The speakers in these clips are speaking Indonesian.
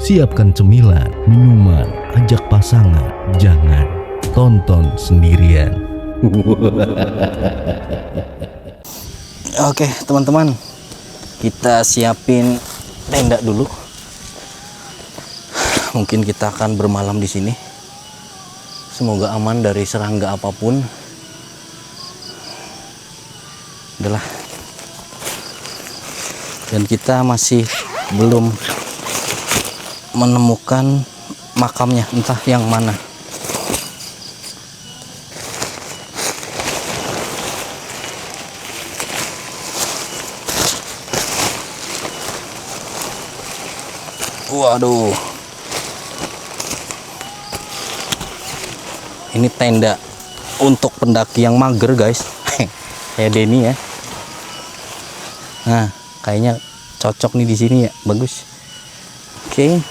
Siapkan cemilan, minuman, ajak pasangan, jangan tonton sendirian. Oke teman-teman, kita siapin tenda dulu. Mungkin kita akan bermalam di sini. Semoga aman dari serangga apapun. Udahlah. Dan kita masih belum menemukan makamnya, entah yang mana. Waduh, ini tenda untuk pendaki yang mager guys. Kayak Denny ya. Nah, kayaknya cocok nih di sini ya, bagus. Oke,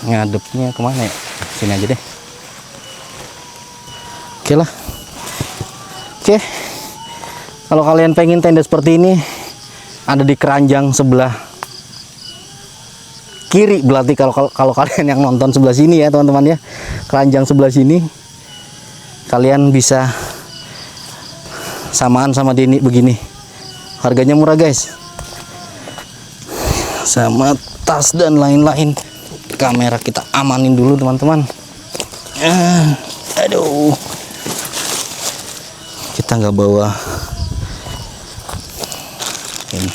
ngadepnya kemana ya? Sini aja deh. Oke lah. Oke, kalau kalian pengen tenda seperti ini, ada di keranjang sebelah kiri. Berarti kalau kalian yang nonton sebelah sini ya teman-teman ya, keranjang sebelah sini, kalian bisa samaan sama Denny begini. Harganya murah guys, sama tas dan lain-lain. Kamera kita amanin dulu teman-teman. Aduh, kita nggak bawa ini.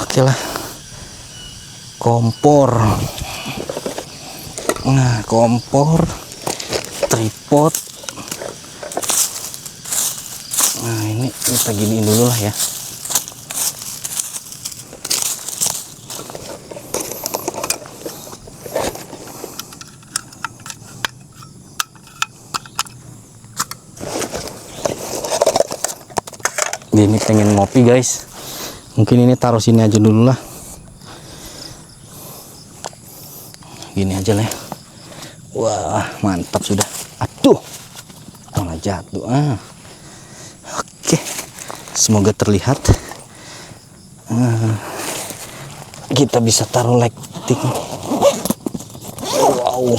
Oke lah, kompor. Nah, kompor, tripod. Nah, ini kita giniin dulu lah ya. Ini pengen ngopi guys, mungkin ini taruh sini aja dulu lah, gini aja lah ya. Wah mantap sudah. Aduh, malah jatuh. Oke, semoga terlihat. Kita bisa taruh lighting. Wow,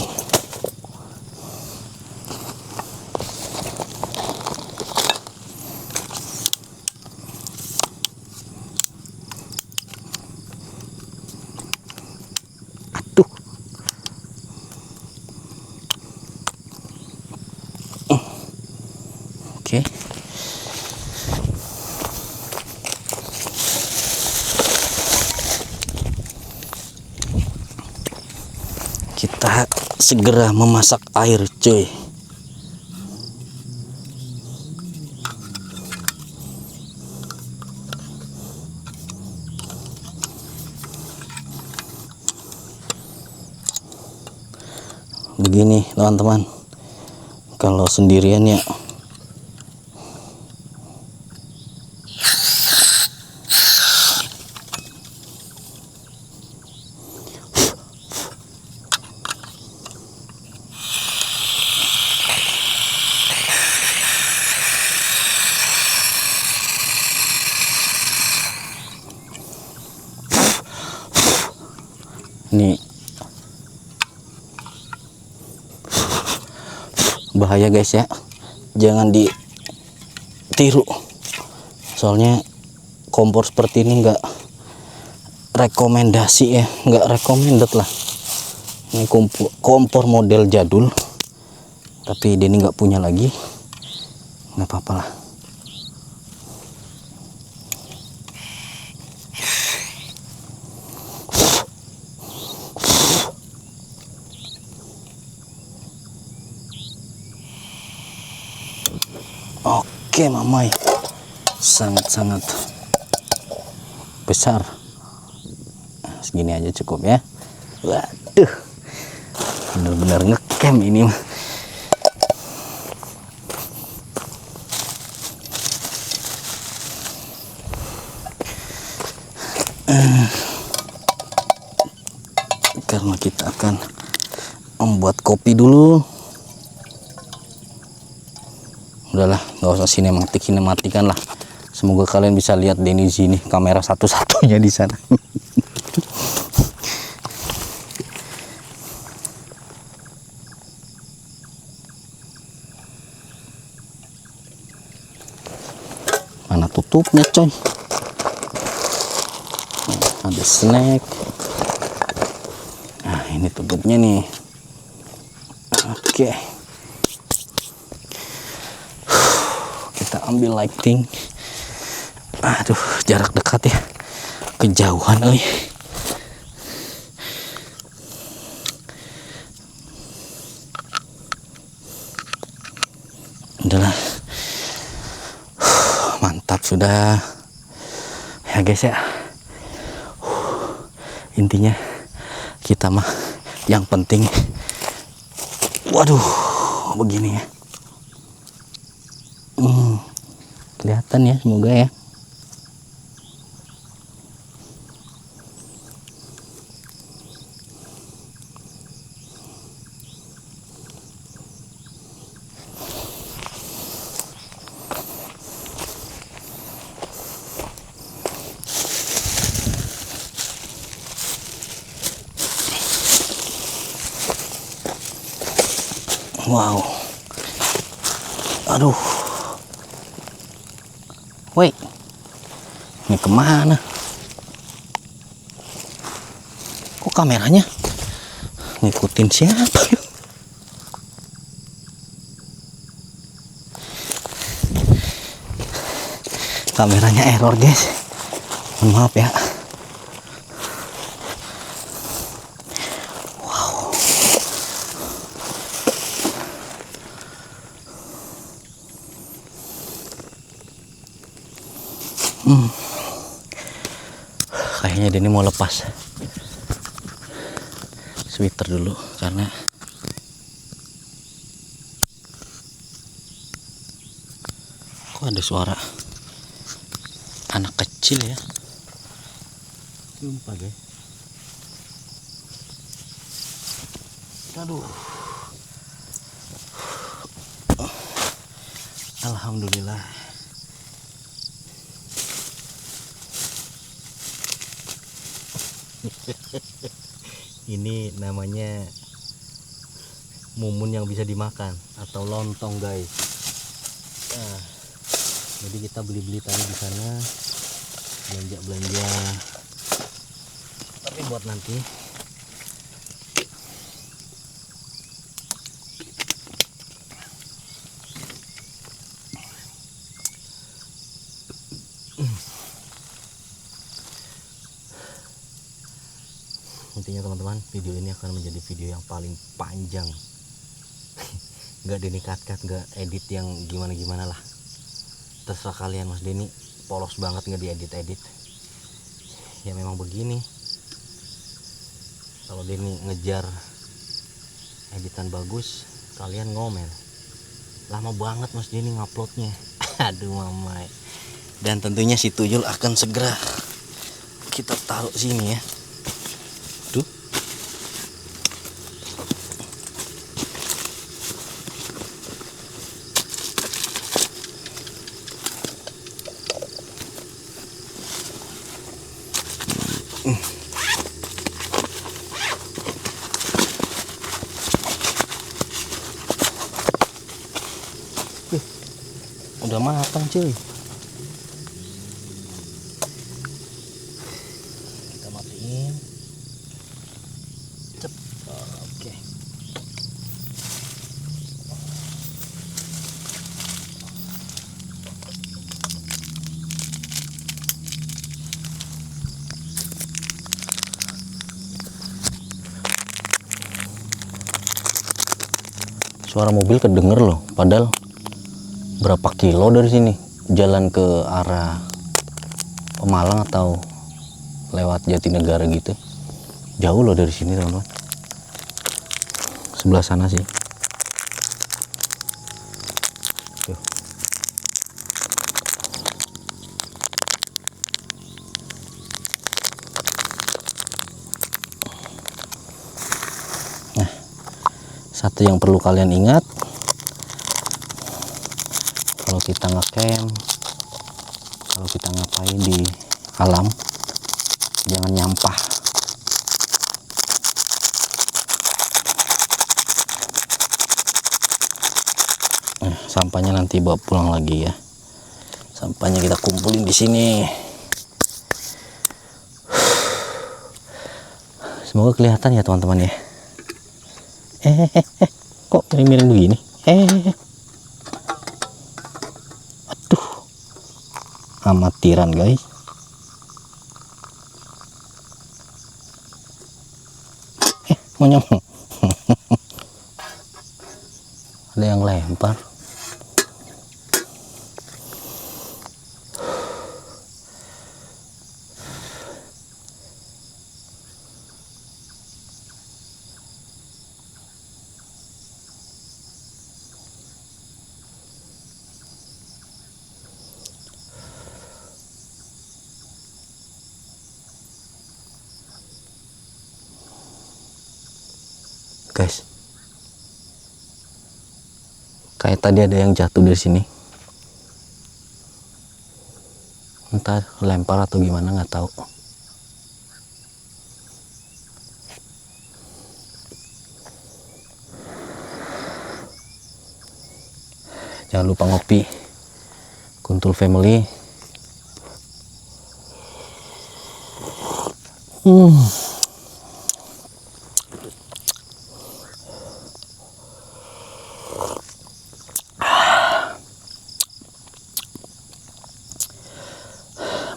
oke. Kita segera memasak air cuy. Begini teman-teman, kalau sendirian ya ini bahaya guys ya, jangan ditiru. Soalnya kompor seperti ini nggak rekomendasi ya, nggak recommended lah. Ini kompor model jadul, tapi Denny nggak punya lagi, nggak apa-apa lah. Oke mamai, sangat-sangat besar. Segini aja cukup ya. Waduh, bener-bener ngecamp ini. Karena kita akan membuat kopi dulu. Udahlah, nggak usah sinematikan lah, Semoga kalian bisa lihat Denny Z nih, kamera satu-satunya di sana. Mana tutupnya coy? Ada snack. Nah ini tutupnya nih. Oke. Kita ambil lighting. Aduh, jarak dekat ya, kejauhan kali. Udahlah, mantap sudah ya guys ya. Intinya kita mah yang penting, waduh, begini ya. Kelihatan ya, semoga ya. Wow, aduh, woi, ini kemana? Kok kameranya ngikutin siapa? Kameranya error guys, maaf ya. Kayaknya Denny mau lepas sweater dulu karena kok ada suara anak kecil ya. Sumpah guys. Aduh. Alhamdulillah. Ini namanya mumun yang bisa dimakan atau lontong guys. Nah, jadi kita beli-beli tadi di sana, belanja-belanja. Tapi buat nanti. Intinya teman-teman, video ini akan menjadi video yang paling panjang. Nggak Denny cut-cut, nggak edit yang gimana-gimana lah. Terserah kalian, Mas Denny polos banget nggak diedit-edit. Ya memang begini. Kalau Denny ngejar editan bagus, kalian ngomel. Lama banget Mas Denny nguploadnya. Aduh mamai. Dan tentunya si tuyul akan segera kita taruh sini ya. Tuh. Udah matang cuy. Kita matiin. Cep. Oke. Suara mobil kedenger loh, padahal berapa kilo dari sini jalan ke arah Pemalang atau lewat Jatinegara gitu, jauh loh dari sini teman-teman. Sebelah sana sih. Tuh. Nah, satu yang perlu kalian ingat, kalau kita ngecamp, Kalau kita ngapain di alam, jangan nyampah. Sampahnya nanti bawa pulang lagi ya. Sampahnya kita kumpulin di sini. Semoga kelihatan ya teman-teman ya. Kok miring-miring begini? Aduh, amatiran guys. Monyong. Ada yang lempar. Guys, kayak tadi ada yang jatuh dari sini, entah lempar atau gimana, nggak tahu. Jangan lupa ngopi Kuntul Family.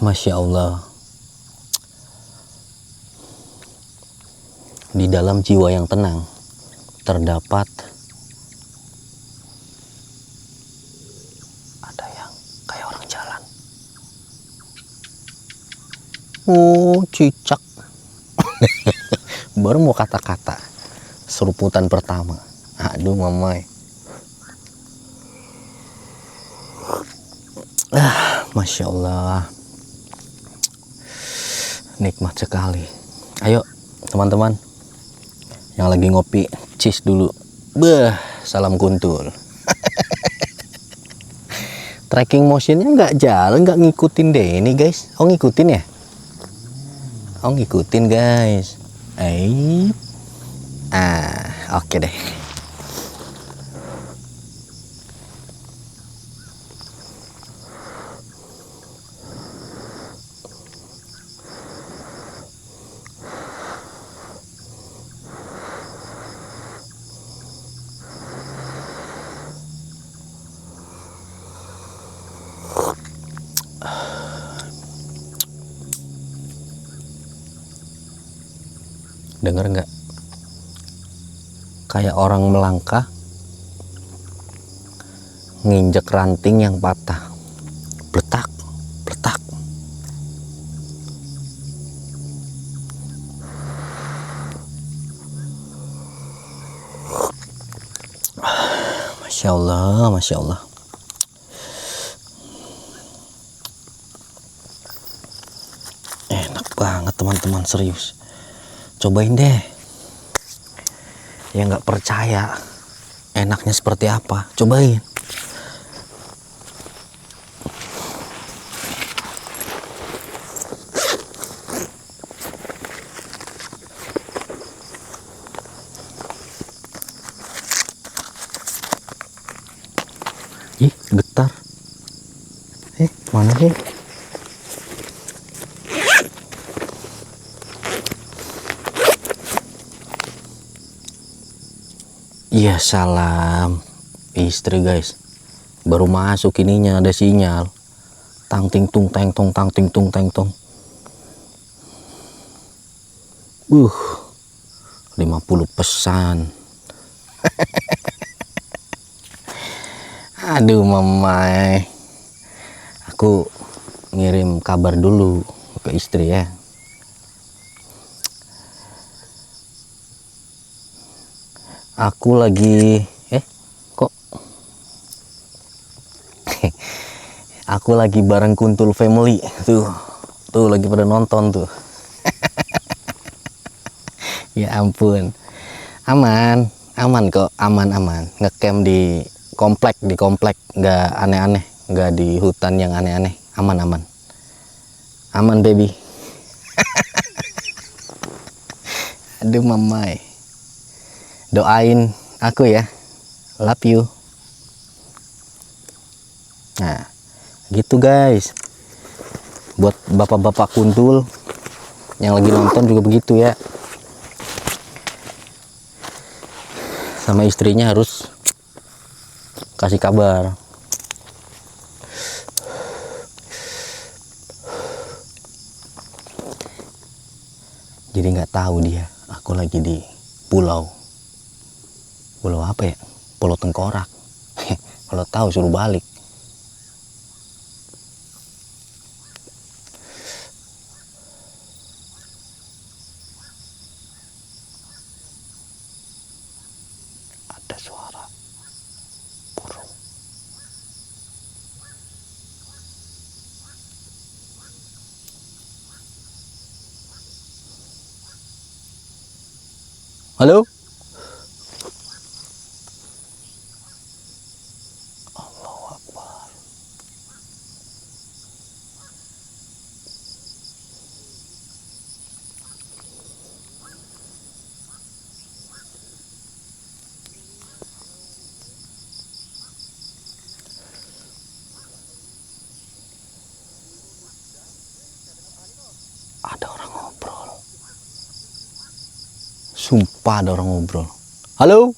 Masya Allah, di dalam jiwa yang tenang terdapat ada yang kayak orang jalan. Oh, cicak. Baru mau kata-kata seruputan pertama. Aduh mamai. Masya Allah, nikmat sekali. Ayo teman-teman yang lagi ngopi, cheers dulu. Salam kuntul. Tracking motionnya nggak jalan, nggak ngikutin deh ini guys. Oh ngikutin ya? Oh ngikutin guys. Oke deh. Dengar nggak? Kayak orang melangkah nginjek ranting yang patah. Bletak, bletak. Masya Allah, Masya Allah. Enak banget teman-teman, serius. Cobain deh. Ya nggak percaya enaknya seperti apa, cobain. Ih, getar. Mana sih? Iya, salam istri guys. Baru masuk ininya ada sinyal. Tang ting tung teng tong, tang ting tung teng tong. 50 pesan. Aduh mamai. Aku ngirim kabar dulu ke istri ya. Aku lagi kok aku lagi bareng Kuntul Family tuh lagi pada nonton tuh. Ya ampun, aman kok, aman ngecamp di komplek nggak aneh-aneh, nggak di hutan yang aneh-aneh, aman. Aman baby. Aduh mamai. Doain aku ya. Love you. Nah, gitu guys. Buat bapak-bapak kuntul yang lagi nonton juga begitu ya. Sama istrinya harus kasih kabar. Jadi nggak tahu dia, aku lagi di pulau apa ya? Pulau Tengkorak. Kalau tahu suruh balik. Ada suara burung. Halo? Allahu Akbar. Ada orang ngobrol. Sumpah ada orang ngobrol. Halo?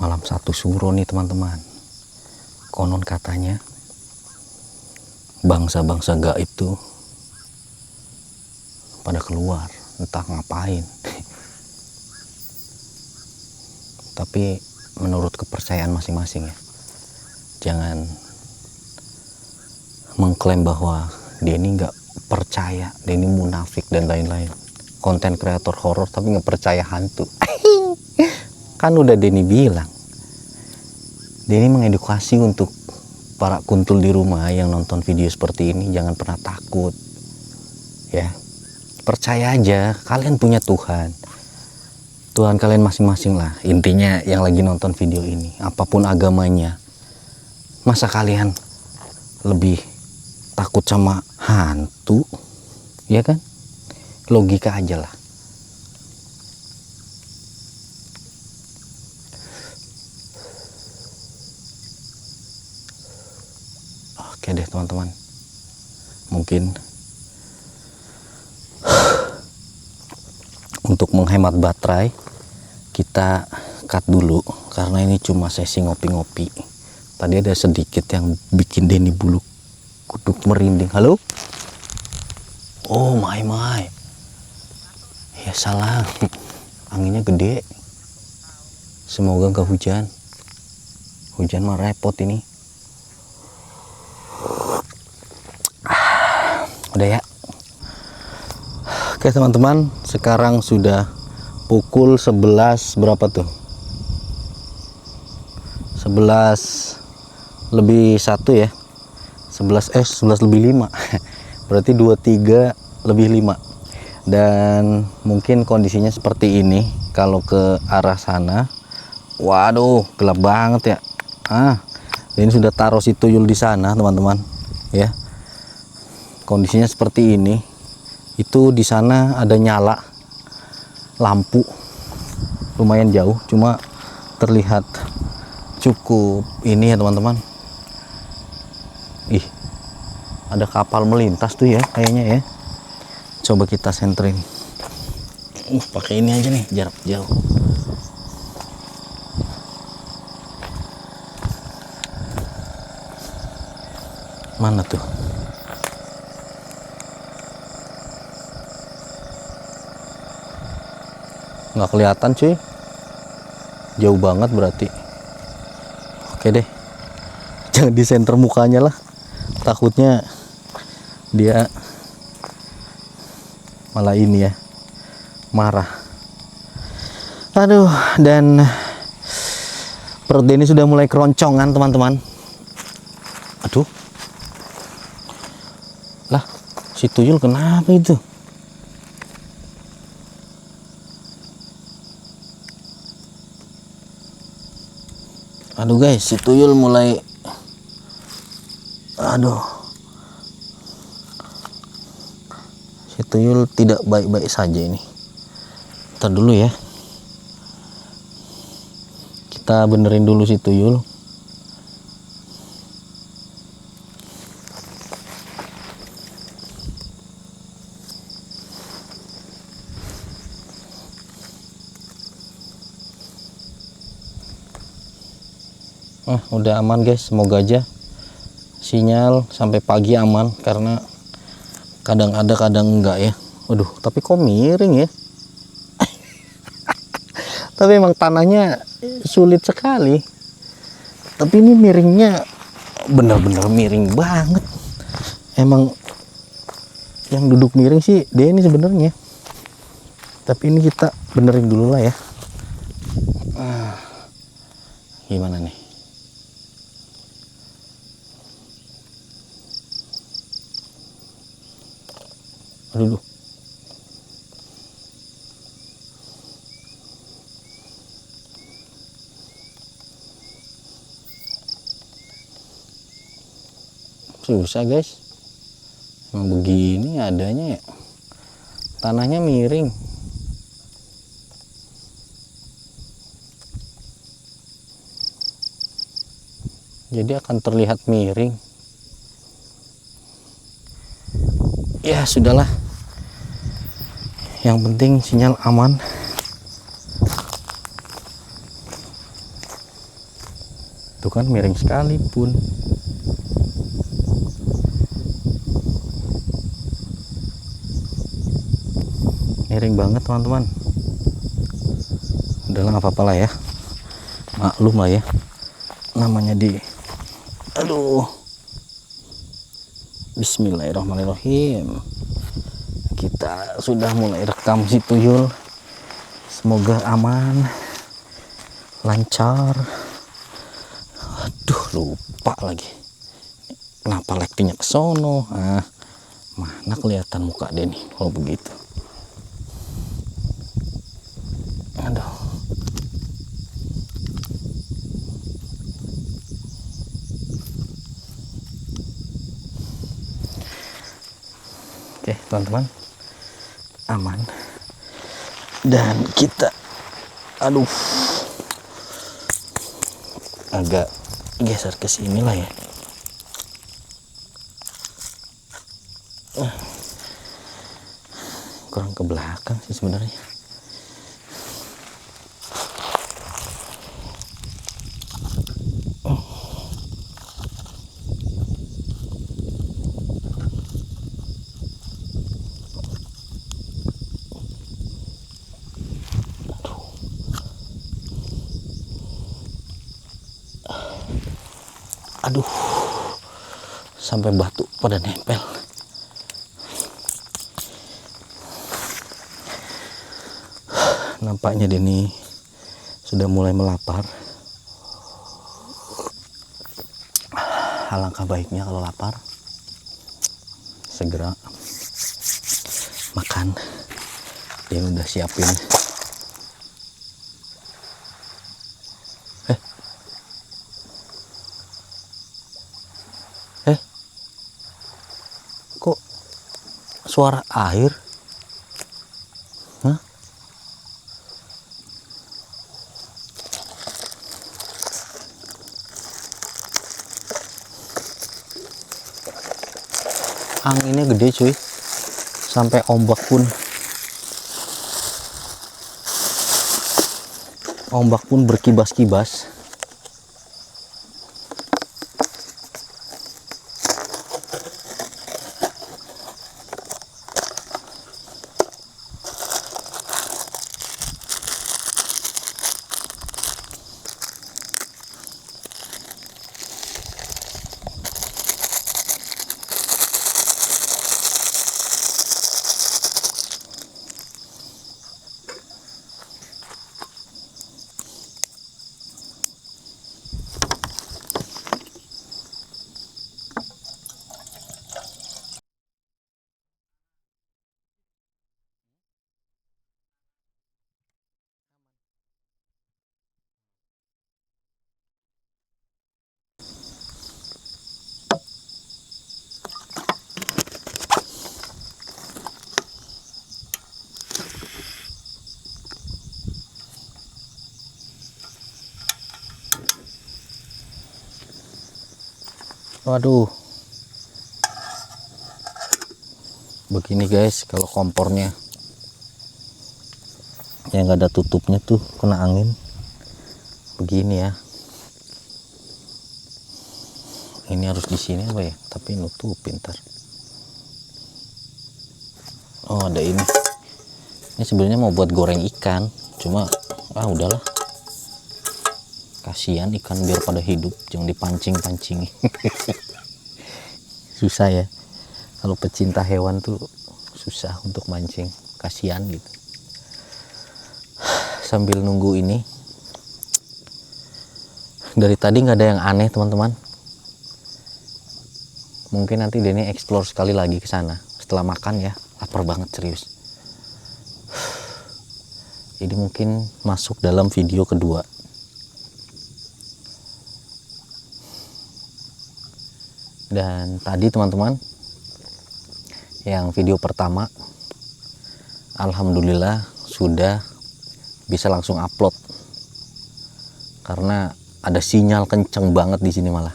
Malam satu suro nih teman-teman. Konon katanya bangsa-bangsa gaib tuh pada keluar, entah ngapain. Tapi menurut kepercayaan masing-masing ya, jangan mengklaim bahwa dia ini nggak percaya, dia ini munafik dan lain-lain. Konten kreator horor tapi nggak percaya hantu. Kan udah Denny bilang, Denny mengedukasi untuk para kuntul di rumah yang nonton video seperti ini, jangan pernah takut ya, percaya aja kalian punya Tuhan kalian masing-masing lah. Intinya yang lagi nonton video ini, apapun agamanya, masa kalian lebih takut sama hantu ya kan? Logika aja lah. Oke deh teman-teman, mungkin untuk menghemat baterai kita cut dulu karena ini cuma sesi ngopi-ngopi. Tadi ada sedikit yang bikin Denny bulu kuduk merinding. Halo? Oh my, ya salah, anginnya gede, semoga gak hujan. Hujan mah repot ini. Udah ya. Oke teman-teman, sekarang sudah pukul 11 berapa tuh? 11 lebih 1 ya. 11 lebih 5. Berarti 23 lebih 5. Dan mungkin kondisinya seperti ini. Kalau ke arah sana, waduh, gelap banget ya. Ini sudah taruh si tuyul di sana, teman-teman. Ya. Kondisinya seperti ini. Itu di sana ada nyala lampu lumayan jauh, cuma terlihat cukup ini ya teman-teman. Ih, ada kapal melintas tuh ya kayaknya ya. Coba kita sentrin. Pakai ini aja nih, jarak jauh. Mana tuh? Nggak kelihatan cuy, jauh banget berarti. Oke deh, jangan di center mukanya lah, takutnya dia malah ini ya, marah. Aduh, dan Perut Denny sudah mulai keroncongan, teman-teman. Aduh. Lah, si tuyul kenapa itu? Aduh guys, si tuyul mulai, aduh, si tuyul tidak baik-baik saja ini. Ntar dulu ya, kita benerin dulu si tuyul. Udah aman guys, semoga aja sinyal sampai pagi aman, karena kadang ada kadang enggak ya. Waduh, tapi kok miring ya. Tapi emang tanahnya sulit sekali, tapi ini miringnya bener-bener miring banget. Emang yang duduk miring sih dia ini sebenarnya, tapi ini kita benerin dulu lah ya. Gimana nih? Aduh. Susah guys. Emang begini adanya ya. Tanahnya miring. Jadi akan terlihat miring. Ya sudahlah. Yang penting sinyal aman. Tuh kan miring sekalipun. Miring banget teman-teman. Udahlah nggak apa-apa lah ya. Maklum lah ya. Namanya di, aduh. Bismillahirrahmanirrahim. Kita sudah mulai rekam si tuyul. Semoga aman, lancar. Aduh, lupa lagi. Kenapa lightingnya ke sono? Mana kelihatan muka Denny kalau begitu. Aduh. Oke, teman-teman. Aman. Dan kita, aduh, agak geser ke sini lah ya. Kurang ke belakang sih sebenarnya. Aduh, sampai batu pada nempel. Nampaknya Denny sudah mulai melapar. Alangkah baiknya kalau lapar segera makan. Dia udah siapin. Kok suara air? Hah? Anginnya gede cuy, sampai ombak pun berkibas-kibas. Waduh, begini guys kalau kompornya yang nggak ada tutupnya tuh kena angin begini ya. Ini harus di sini apa ya, tapi nutupin ntar. Oh ada ini sebenarnya mau buat goreng ikan, cuma udahlah, kasihan ikan biar pada hidup, jangan dipancing-pancing. Susah ya kalau pecinta hewan tuh, susah untuk mancing, kasihan gitu. Sambil nunggu ini, dari tadi nggak ada yang aneh teman-teman. Mungkin nanti Denny explore sekali lagi ke sana setelah makan ya, lapar banget serius. Jadi mungkin masuk dalam video kedua. Dan tadi teman-teman, yang video pertama alhamdulillah sudah bisa langsung upload karena ada sinyal kenceng banget di sini. Malah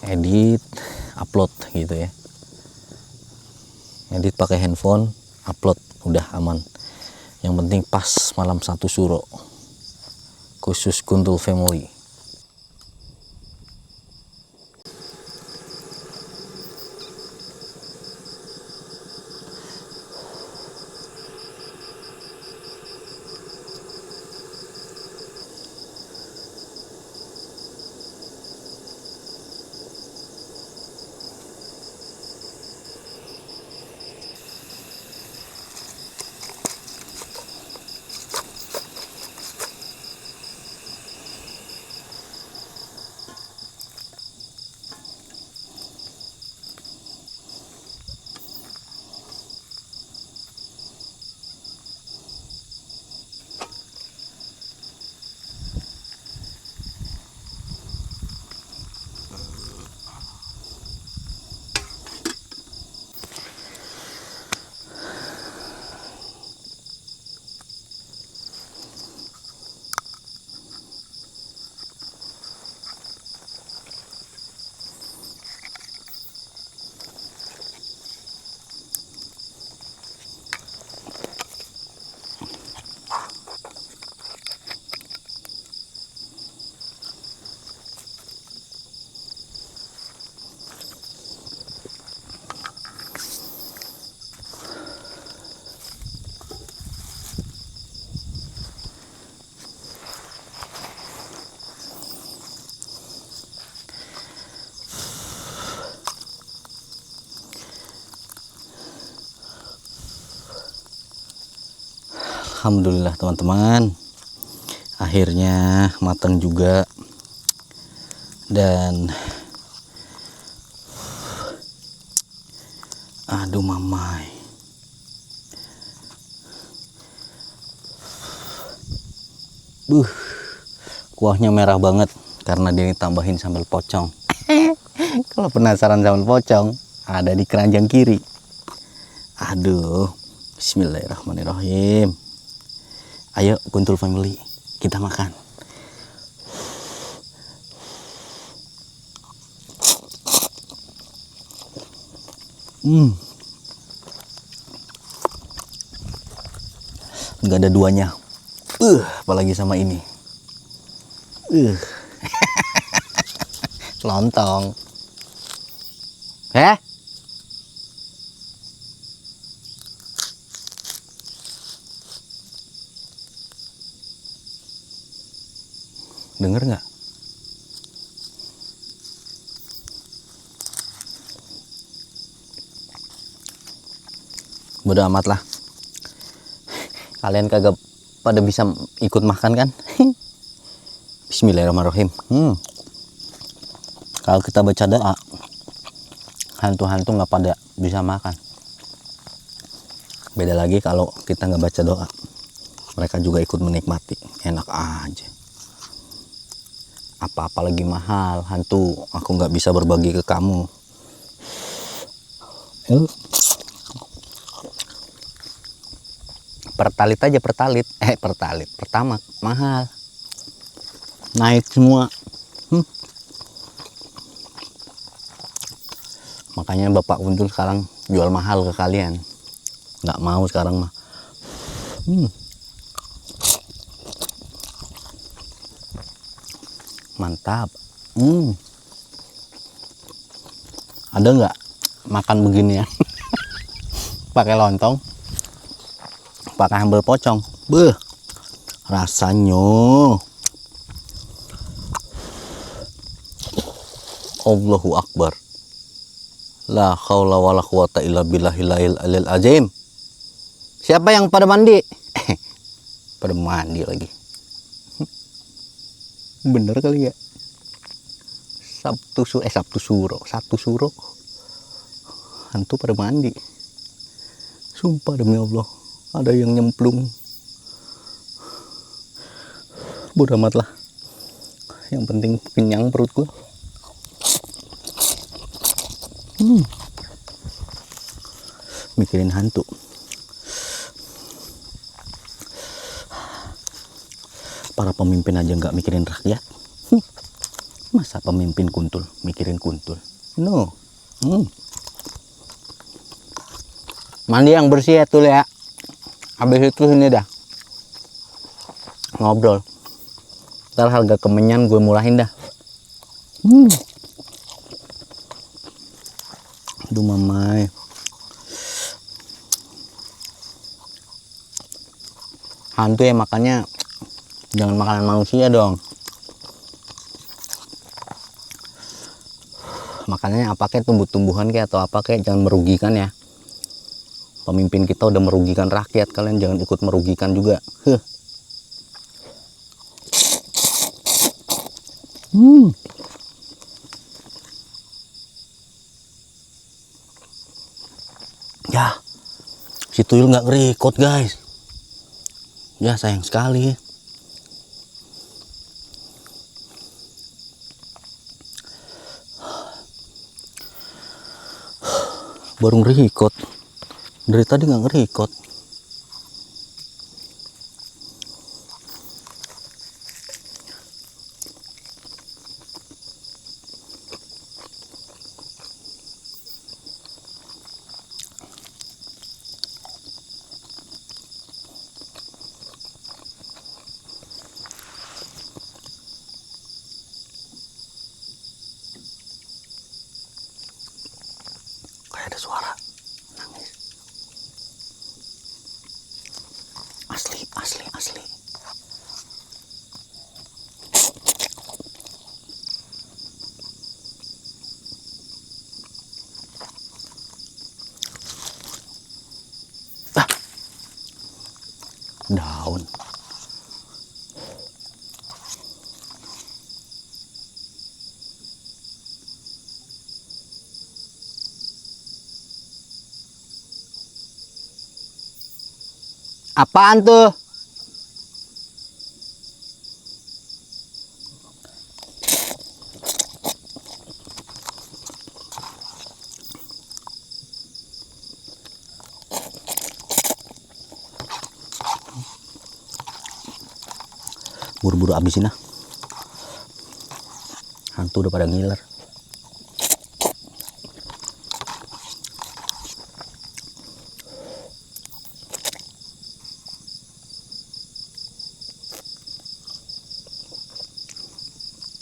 edit upload gitu ya, edit pakai handphone upload udah aman. Yang penting pas malam 1 Suro khusus Guntul Family. Alhamdulillah teman-teman, akhirnya matang juga. Dan aduh mamai, kuahnya merah banget karena dia tambahin sambal pocong. Kalau penasaran sambal pocong, ada di keranjang kiri. Aduh, bismillahirrahmanirrahim. Ayo Guntul Family, kita makan. Nggak ada duanya. Apalagi sama ini. Lontong. Denger nggak? Bodo amat lah. Kalian kagak pada bisa ikut makan kan? Bismillahirrahmanirrahim. Kalau kita baca doa, hantu-hantu nggak pada bisa makan. Beda lagi kalau kita nggak baca doa, mereka juga ikut menikmati. Enak aja. Apa-apa lagi mahal, hantu aku nggak bisa berbagi ke kamu. Pertalit aja, pertalit pertama mahal, naik semua. Makanya Bapak Kuntul sekarang jual mahal ke kalian. Nggak mau sekarang mah. Mantap. Ada nggak makan begini ya? Pakai lontong, pakai sambal pocong. Beuh, rasanya. Allahu Akbar. La haula wala quwata illa billahil alil azim. Siapa yang pada mandi? Pada mandi lagi. Bener kali ya. Satu suro. Hantu pada mandi. Sumpah demi Allah, ada yang nyemplung. Bodoh amat lah. Yang penting kenyang perut gua. Mikirin hantu. Para pemimpin aja nggak mikirin rakyat. Masa pemimpin kuntul mikirin kuntul? No. Mandi yang bersih ya tuh ya. Habis itu sini dah ngobrol. Ntar harga kemenyan gue murahin dah. Aduh mamai. Hantu ya makannya jangan makanan manusia dong. Makanannya apa kayak tumbuh-tumbuhan kayak atau apa kayak, jangan merugikan ya. Pemimpin kita udah merugikan rakyat, kalian jangan ikut merugikan juga. Ya, si tuyul nggak ngerekod guys. Ya sayang sekali. Baru ngerekod. Dari tadi nggak ngerekod. Kayak ada suara nangis. Asli. Daun. Apaan tuh? Buru-buru abisin ah. Hantu udah pada ngiler.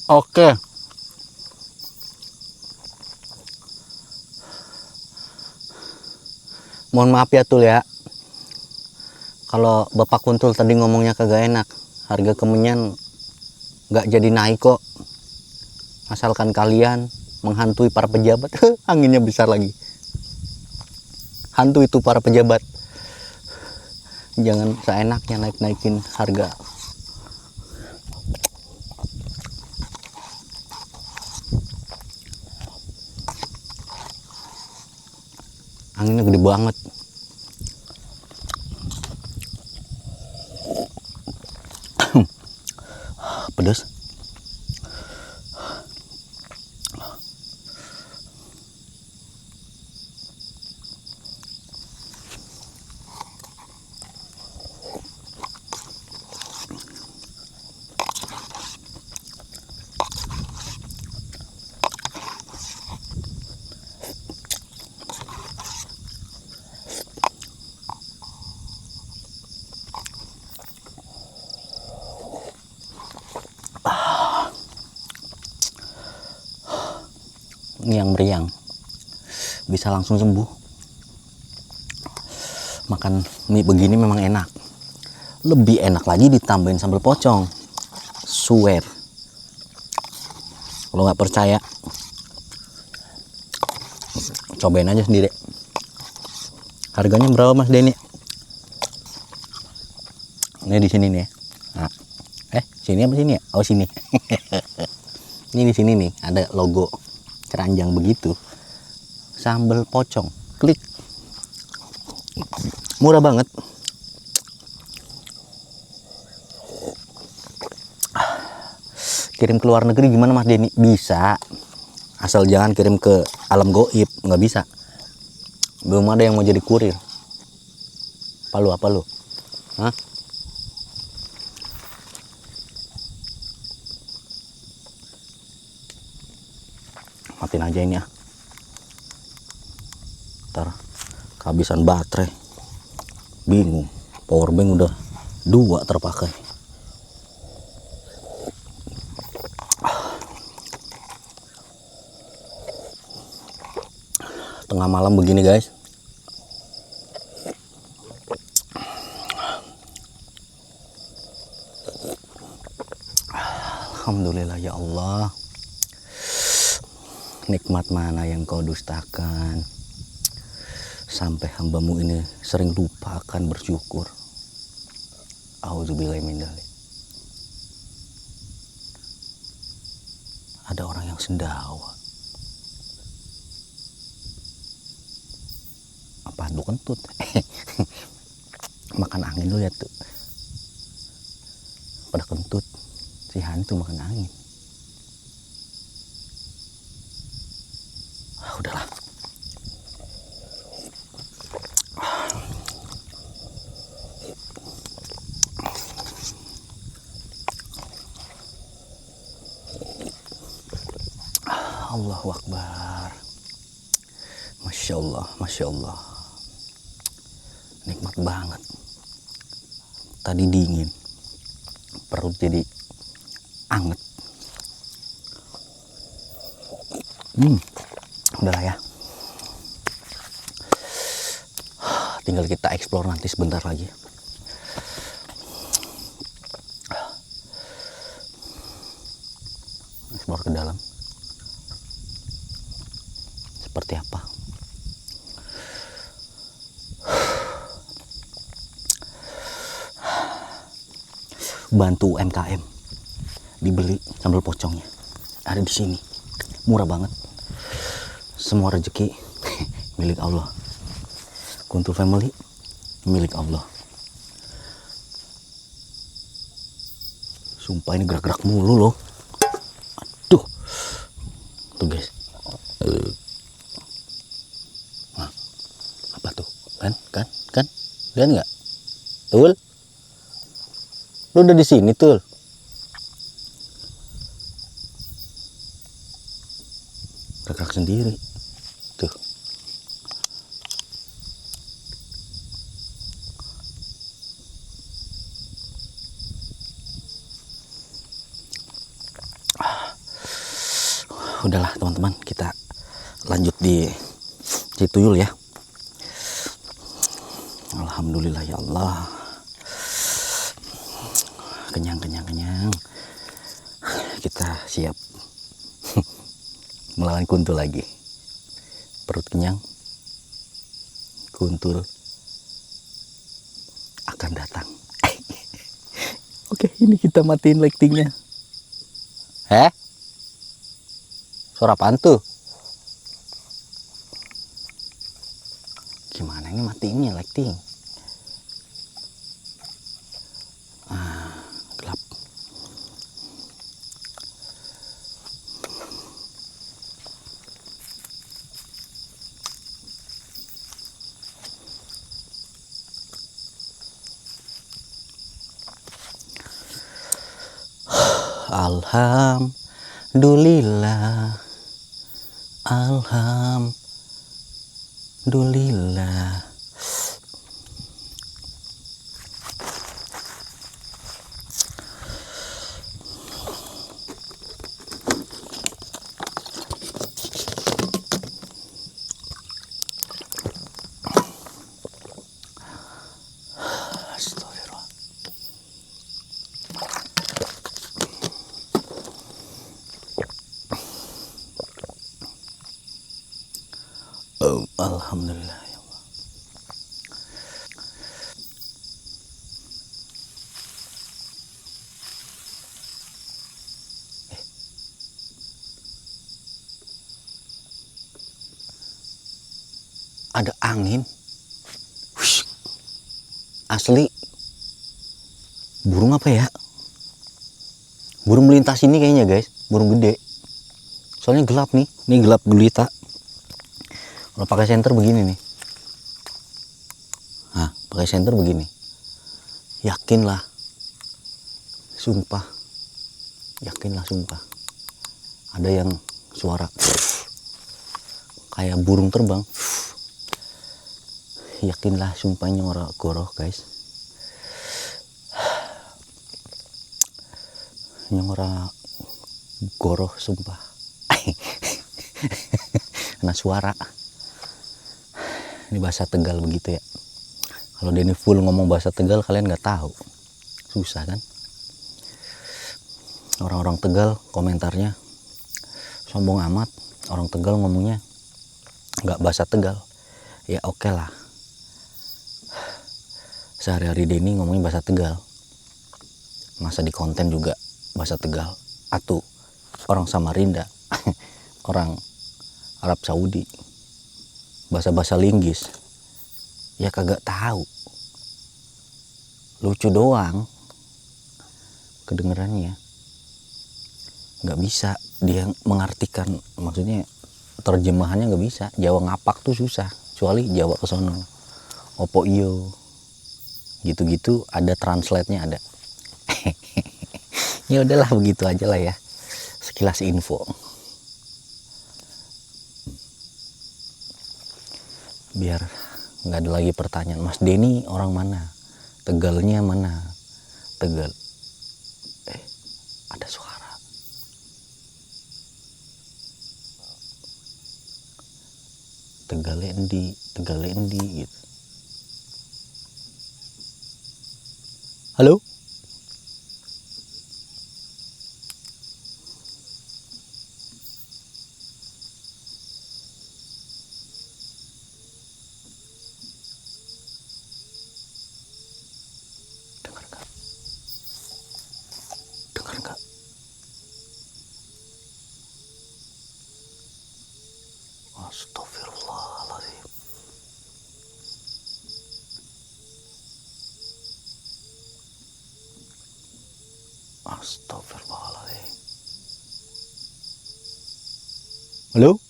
Oke. Mohon maaf ya Tul ya. Kalau Bapak Kuntul tadi ngomongnya kagak enak. Harga kemenyan nggak jadi naik kok. Asalkan kalian menghantui para pejabat. Anginnya besar lagi. Hantu itu para pejabat. Jangan seenaknya naik-naikin harga. Anginnya gede banget. Pedas. ini yang meriang, bisa langsung sembuh. Makan mie begini memang enak. Lebih enak lagi ditambahin sambal pocong. Swear. Kalau nggak percaya, cobain aja sendiri. Harganya berapa Mas Denny? Ini di sini nih. Nah, sini apa sini ya? Oh sini. Ini di sini nih ada logo keranjang begitu. Sambal pocong. Klik. Murah banget. Kirim ke luar negeri gimana Mas Denny? Bisa. Asal jangan kirim ke alam goib, nggak bisa. Belum ada yang mau jadi kurir. Apa lu? Hah? Matiin aja ini ya. Ntar kehabisan baterai. Bingung. Power bank udah 2 terpakai. Tengah malam begini guys. Alhamdulillah ya Allah. Nikmat mana yang kau dustakan, sampai hambamu ini sering lupa akan bersyukur. Auzubillahi min dzalik. Ada orang yang sendawa. Apa lu kentut? Makan angin, lu lihat tuh. Pada kentut. Si hantu makan angin. Udahlah. Allahu Akbar. Masya Allah, Masya Allah. Nikmat banget. Tadi dingin, perut jadi anget. Udahlah ya. Tinggal kita explore nanti sebentar lagi. Explore ke dalam. Seperti apa? Bantu UMKM. Dibeli sambal pocongnya. Ada di sini. Murah banget. Semua rezeki milik Allah. Kuntul family milik Allah. Sumpah ini gerak-gerak mulu loh. Aduh. Tuh guys. Nah, apa tuh? Kan? Lihat nggak? Tul? Lu udah di sini Tul? Gerak sendiri. Tuh. Udahlah teman-teman, kita lanjut di Cituyul ya. Alhamdulillah ya Allah. Kenyang. Kita siap melawan kuntul lagi. Perut kenyang, kuntul akan datang. Oke, ini kita matiin lightingnya. Suara apaan tuh? Gimana ini matiinnya lighting? Gelap. Alhamdulillah. Alhamdulillah. Alhamdulillah ya Allah. Ada angin. Wush. Asli. Burung apa ya? Burung melintas ini kayaknya guys. Burung gede. Soalnya gelap nih. Ini gelap gulita. Kalau pakai senter begini nih. Nah, pakai senter begini. Yakinlah. Sumpah. Yakinlah sumpah. Ada yang suara kayak burung terbang. Yakinlah sumpahnya orang goroh guys. Yang orang goroh sumpah. Karena suara. Ini bahasa Tegal begitu ya. Kalau Denny full ngomong bahasa Tegal kalian nggak tahu. Susah kan? Orang-orang Tegal komentarnya sombong amat. Orang Tegal ngomongnya nggak bahasa Tegal. Ya oke lah. Sehari-hari Denny ngomongin bahasa Tegal. Masa di konten juga bahasa Tegal. Atuh orang Samarinda. Orang Arab Saudi. Bahasa-bahasa linggis. Ya kagak tahu. Lucu doang. Kedengerannya. Nggak bisa dia mengartikan, maksudnya terjemahannya nggak bisa. Jawa ngapak tuh susah. Kecuali Jawa kesono. Opo iyo. Gitu-gitu ada translate-nya ada. Ya udahlah begitu aja lah ya. Sekilas info. Biar nggak ada lagi pertanyaan. Mas Denny orang mana? Tegalnya mana? Tegal. Ada suara. Tegal endi gitu. Halo? Dengar nggak? Dengar nggak? Astagfirullahaladzim. Astagfirullahaladzim. Halo?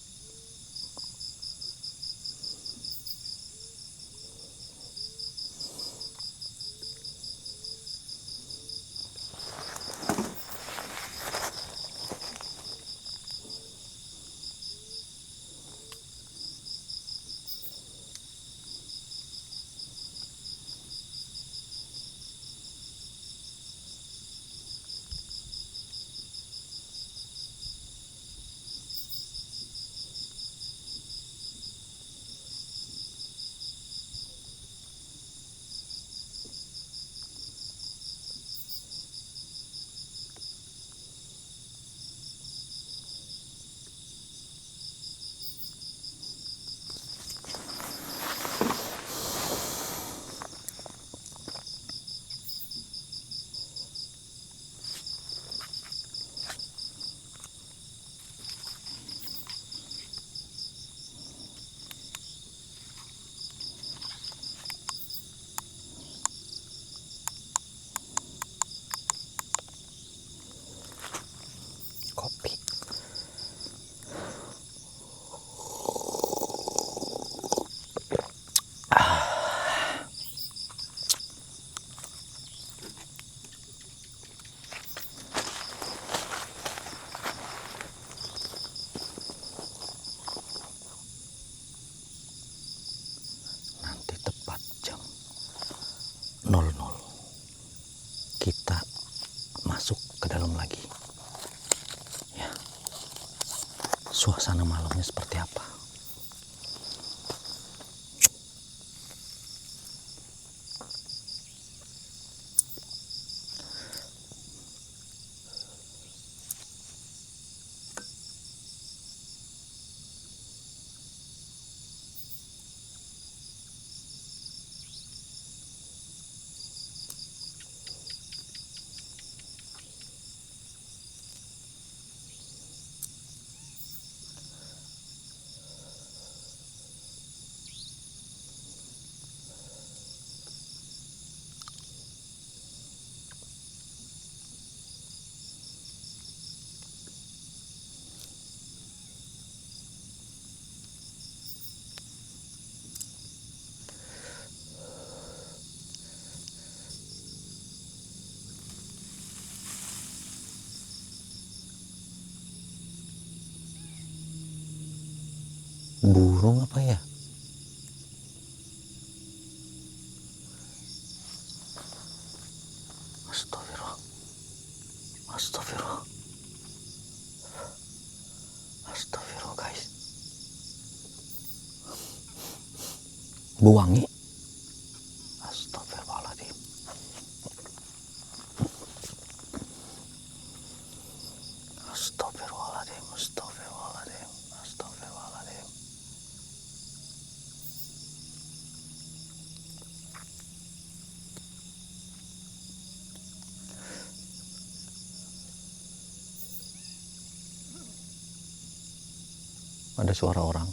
Kopi. Nanti tepat jam 00 kita masuk ke dalam lagi. Ya. Suasana malamnya seperti apa? Burung apa ya? Astagfirullah. Astagfirullah. Astagfirullah guys. Buwangi. Astagfirullahaladzim. Astagfirullahaladzim. Astagfirullahaladzim. Astagfirullahaladzim. Ada suara orang.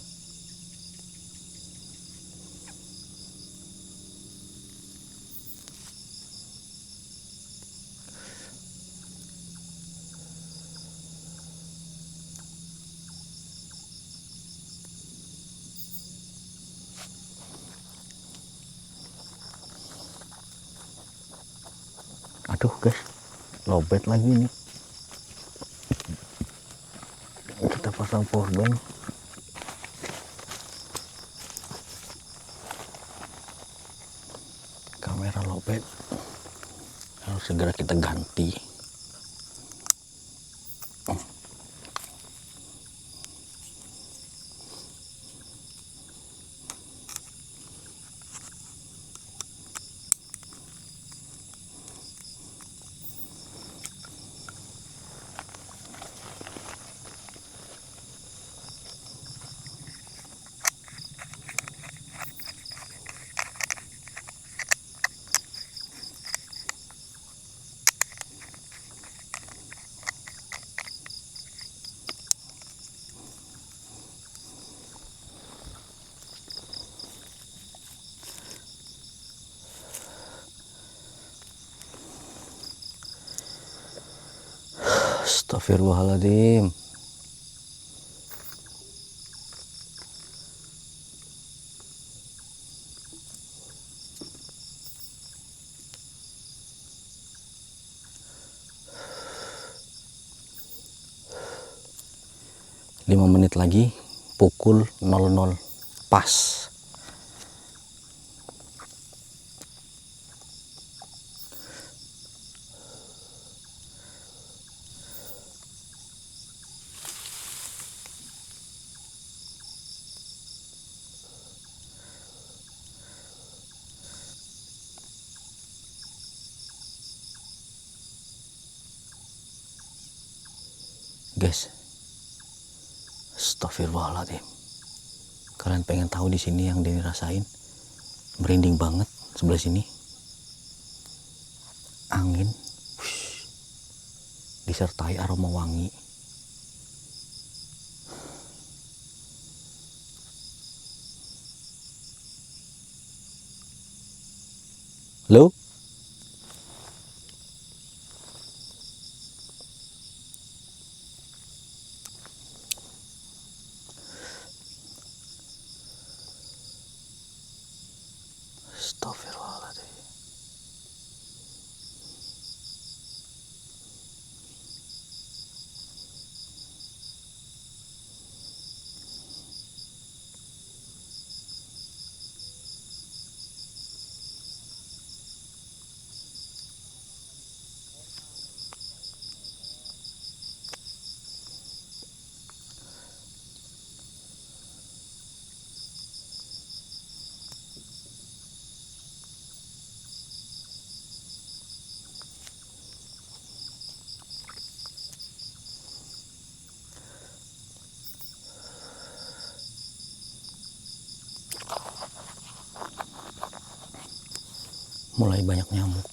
Aduh guys, lowbat lagi nih. Kita pasang powerbank. Kamera lowbat harus segera kita ganti. Astagfirullahaladzim. Lima menit lagi pukul 00 pas. Guys, astagfirullahaladzim. Kalian pengen tahu di sini yang Denny rasain? Merinding banget sebelah sini. Angin, disertai aroma wangi. Halo? Astagfirullahaladzim. Mulai banyak nyamuk.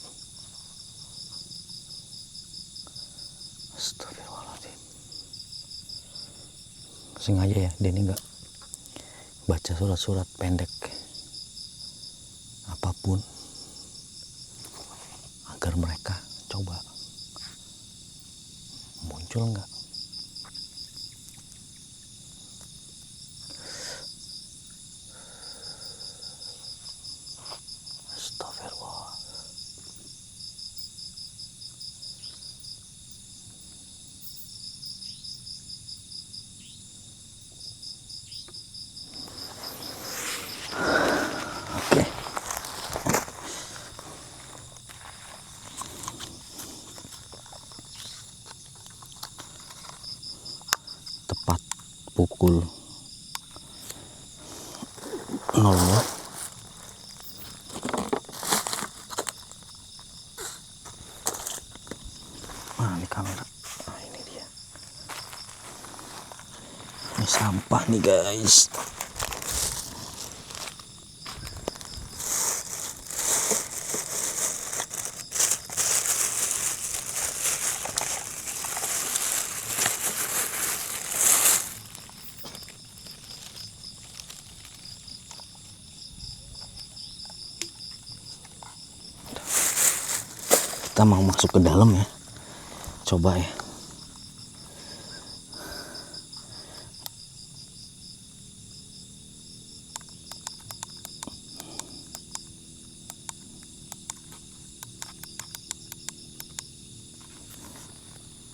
Astagfirullahaladzim. Sengaja ya Denny nggak baca surat-surat pendek apapun agar mereka coba muncul nggak. Astagfirullah. tepat pukul 00. Nah, ini kamera. Nah, ini dia. Ini sampah nih guys. Kita mau masuk ke dalam ya, coba ya.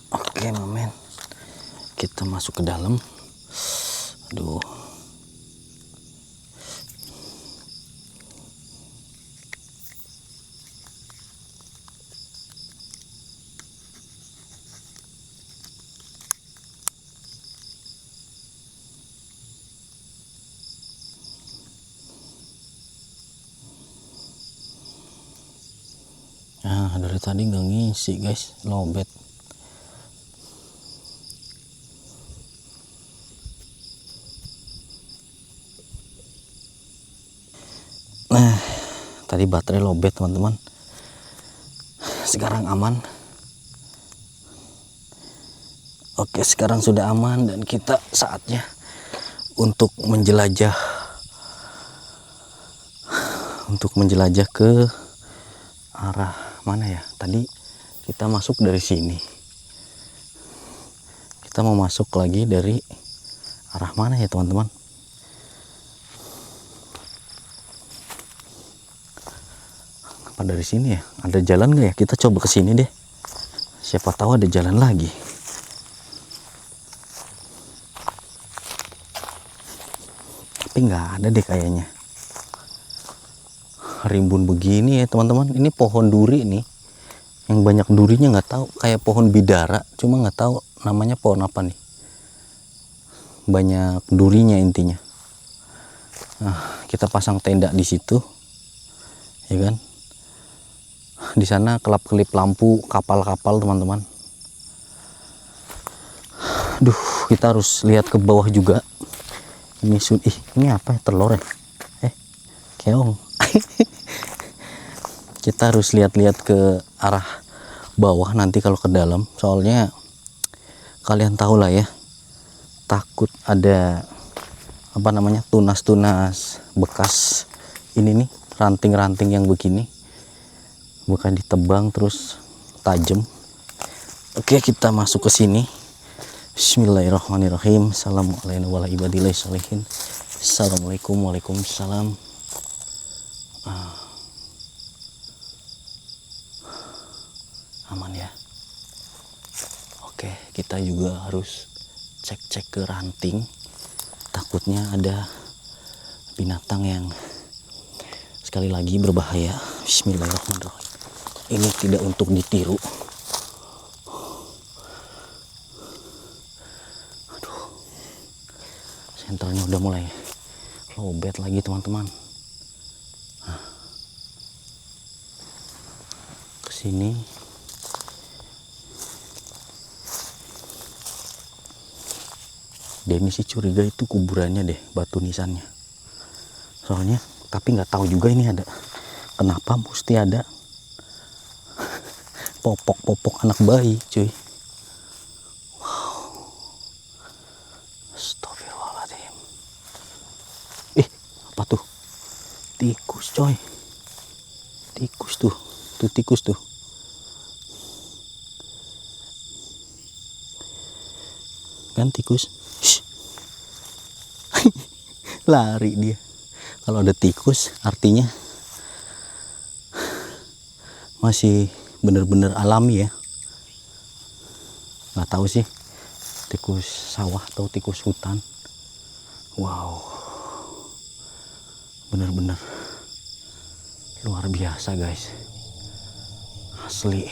Oke momen, kita masuk ke dalam. Aduh, nah dari tadi nggak ngisi guys, lowbat. Nah tadi baterai lowbat teman-teman, sekarang aman. Oke, sekarang sudah aman dan kita saatnya untuk menjelajah ke arah mana ya. Tadi kita masuk dari sini, kita mau masuk lagi dari arah mana ya teman-teman. Apa dari sini ya, ada jalan nggak ya? Kita coba ke sini deh, siapa tahu ada jalan lagi. Tapi nggak ada deh kayaknya. Rimbun begini ya teman-teman. Ini pohon duri nih, yang banyak durinya, nggak tahu, kayak pohon bidara, cuma nggak tahu namanya pohon apa nih. Banyak durinya intinya. Nah, kita pasang tenda di situ, ya kan? Di sana kelap-kelip lampu kapal-kapal teman-teman. Duh, kita harus lihat ke bawah juga. Ini apa ya, telur ya? Keong. Kita harus lihat-lihat ke arah bawah nanti kalau ke dalam, soalnya kalian tahu lah ya, takut ada apa namanya, tunas-tunas bekas ini nih, ranting-ranting yang begini, bukan ditebang terus tajam. Oke, kita masuk ke sini. Bismillahirrahmanirrahim. Assalamualaikum warahmatullahi wabarakatuh. Assalamualaikum, waalaikumsalam. Aman ya. Oke, kita juga harus cek-cek ke ranting, takutnya ada binatang yang sekali lagi berbahaya. Bismillahirrahmanirrahim. Ini tidak untuk ditiru. Aduh, senternya udah mulai lowbat lagi teman-teman. Kesini Denny sih curiga itu kuburannya deh, batu nisannya. Soalnya, tapi nggak tahu juga ini ada. Kenapa mesti ada popok-popok anak bayi, cuy. Wow. Astagfirullahaladzim. Apa tuh? Tikus, coy. Tikus tuh. Tuh tikus tuh. Kan tikus. Lari dia. Kalau ada tikus artinya masih bener-bener alami ya. Nggak tahu sih, tikus sawah atau tikus hutan. Wow, bener-bener luar biasa guys, asli.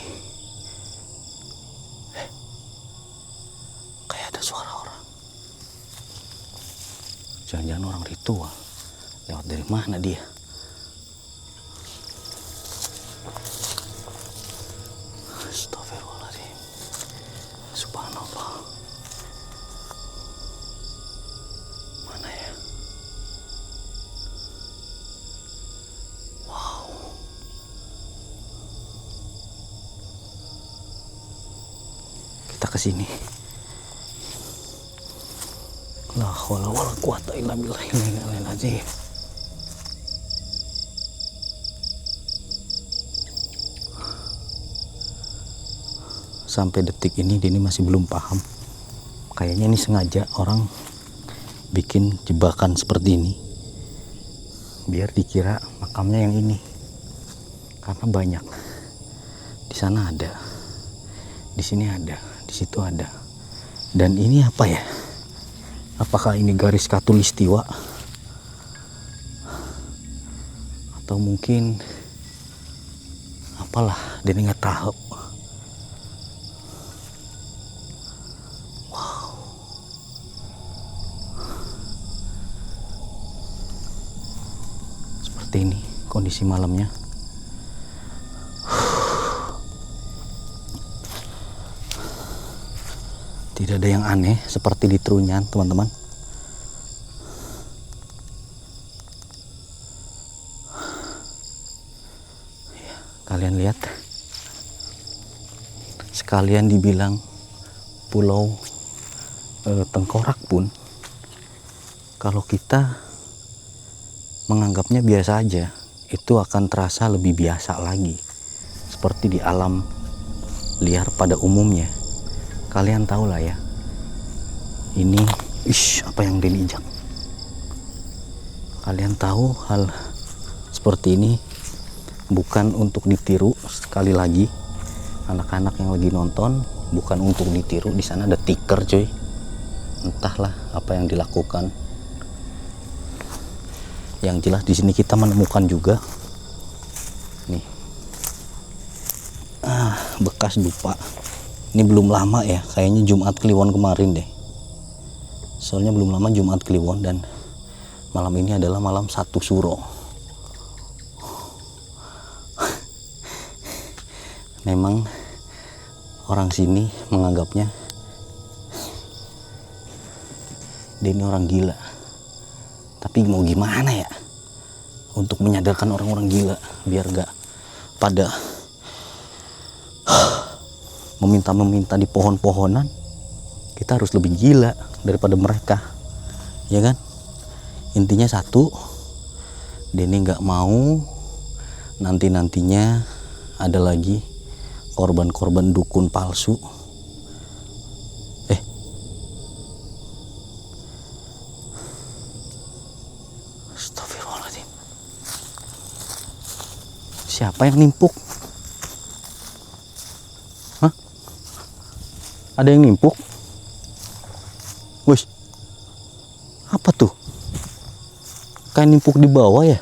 Kayak ada suara orang. Jangan-jangan orang ritual. Lewat dari mana dia? Astagfirullahaladzim. Subhanallah. Mana ya? Wow. Kita kesini. La haula wala quwata illa billahil aliyyil azim. Sampai detik ini Denny masih belum paham. Kayaknya ini sengaja orang bikin jebakan seperti ini biar dikira makamnya yang ini. Karena banyak. Di sana ada. Di sini ada, di situ ada. Dan ini apa ya? Apakah ini garis khatulistiwa? Atau mungkin apalah, Denny nggak tahu. Wow. Seperti ini kondisi malamnya. Tidak ada yang aneh seperti di Trunyan, teman-teman. Ya, kalian lihat. Sekalian dibilang pulau tengkorak pun, kalau kita menganggapnya biasa aja, itu akan terasa lebih biasa lagi. Seperti di alam liar pada umumnya. Kalian tahu lah ya, ini apa yang Denny injak. Kalian tahu hal seperti ini bukan untuk ditiru. Sekali lagi, anak-anak yang lagi nonton, bukan untuk ditiru. Di sana ada tiker, coy. Entahlah apa yang dilakukan. Yang jelas di sini kita menemukan juga nih bekas dupa. Ini belum lama ya, kayaknya Jumat Kliwon kemarin deh. Soalnya belum lama Jumat Kliwon dan malam ini adalah malam 1 Suro. Memang orang sini menganggapnya Denny orang gila. Tapi mau gimana ya? Untuk menyadarkan orang-orang gila biar gak pada meminta-meminta di pohon-pohonan, kita harus lebih gila daripada mereka, ya kan? Intinya satu, Denny nggak mau nanti-nantinya ada lagi korban-korban dukun palsu. Astagfirullahaladzim. Siapa yang nimpuk? Ada yang nimpuk? Wih, apa tuh? Kayak nimpuk di bawah ya?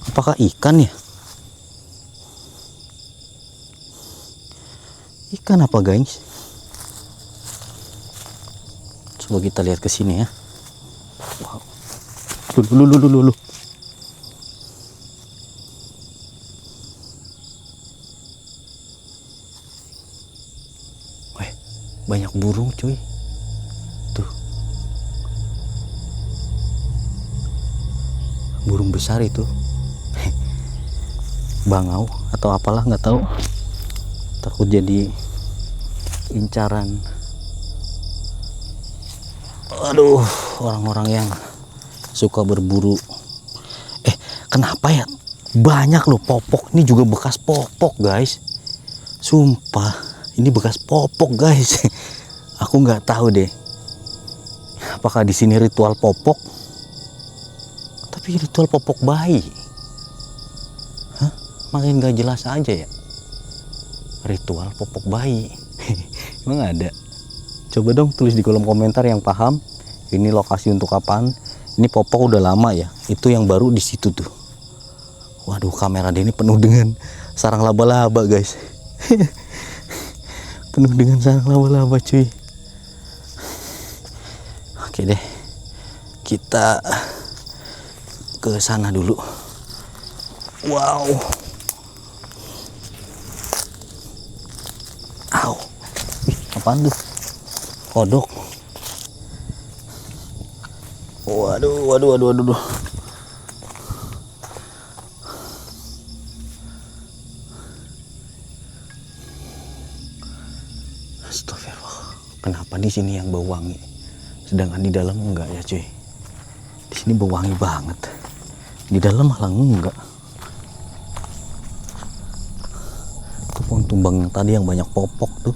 Apakah ikan ya? Ikan apa, guys? Coba kita lihat ke sini ya. Wow. Lu. Banyak burung, cuy. Tuh. Burung besar itu. Bangau atau apalah, nggak tahu. Takut jadi incaran. Aduh, orang-orang yang suka berburu. Kenapa ya? Banyak loh popok. Ini juga bekas popok, guys. Sumpah. Ini bekas popok, guys. Aku nggak tahu deh. Apakah di sini ritual popok? Tapi ritual popok bayi. Hah? Makin nggak jelas aja ya. Ritual popok bayi. Emang ada? Coba dong tulis di kolom komentar yang paham. Ini lokasi untuk kapan? Ini popok udah lama ya. Itu yang baru di situ tuh. Waduh, kamera Denny penuh dengan sarang laba-laba, guys. Penuh dengan sarang laba-laba, cuy. Oke deh, kita ke sana dulu. Wow. Au. Apaan tuh? Kodok. Waduh. Astagfirullah. Kenapa di sini yang bau wangi, sedangkan di dalam enggak ya cuy? Di sini bau wangi banget, di dalam malah enggak. Itu pohon tumbang yang tadi yang banyak popok tuh.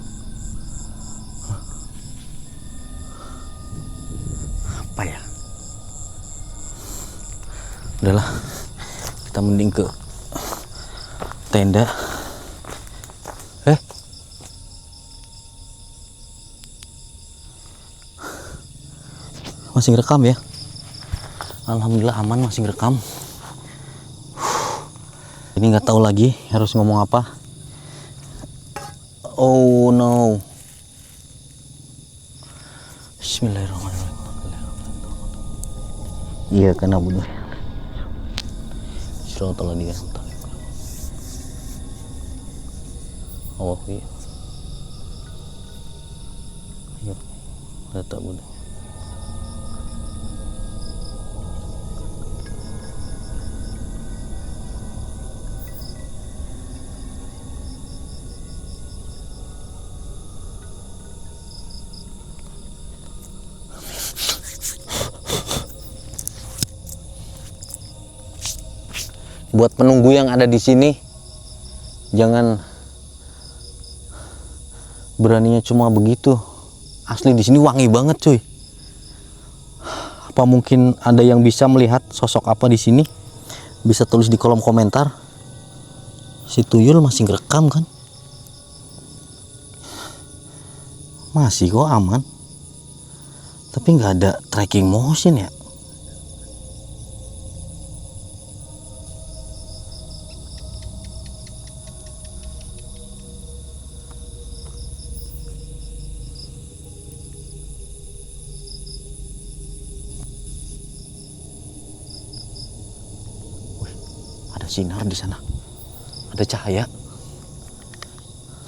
Apa ya? Udahlah, kita mending ke tenda. Masih ngerekam ya? Alhamdulillah aman, masih ngerekam. Ini nggak tahu lagi harus ngomong apa. Oh no. Bismillahirrahmanirrahim. Iya karena benar. Oh iya. Ayo, data benar. Buat penunggu yang ada di sini, jangan beraninya cuma begitu. Asli di sini wangi banget, cuy. Apa mungkin ada yang bisa melihat sosok apa di sini? Bisa tulis di kolom komentar. Si tuyul masih ngerekam kan? Masih kok aman. Tapi nggak ada tracking motion ya. Ada sinar di sana, ada cahaya.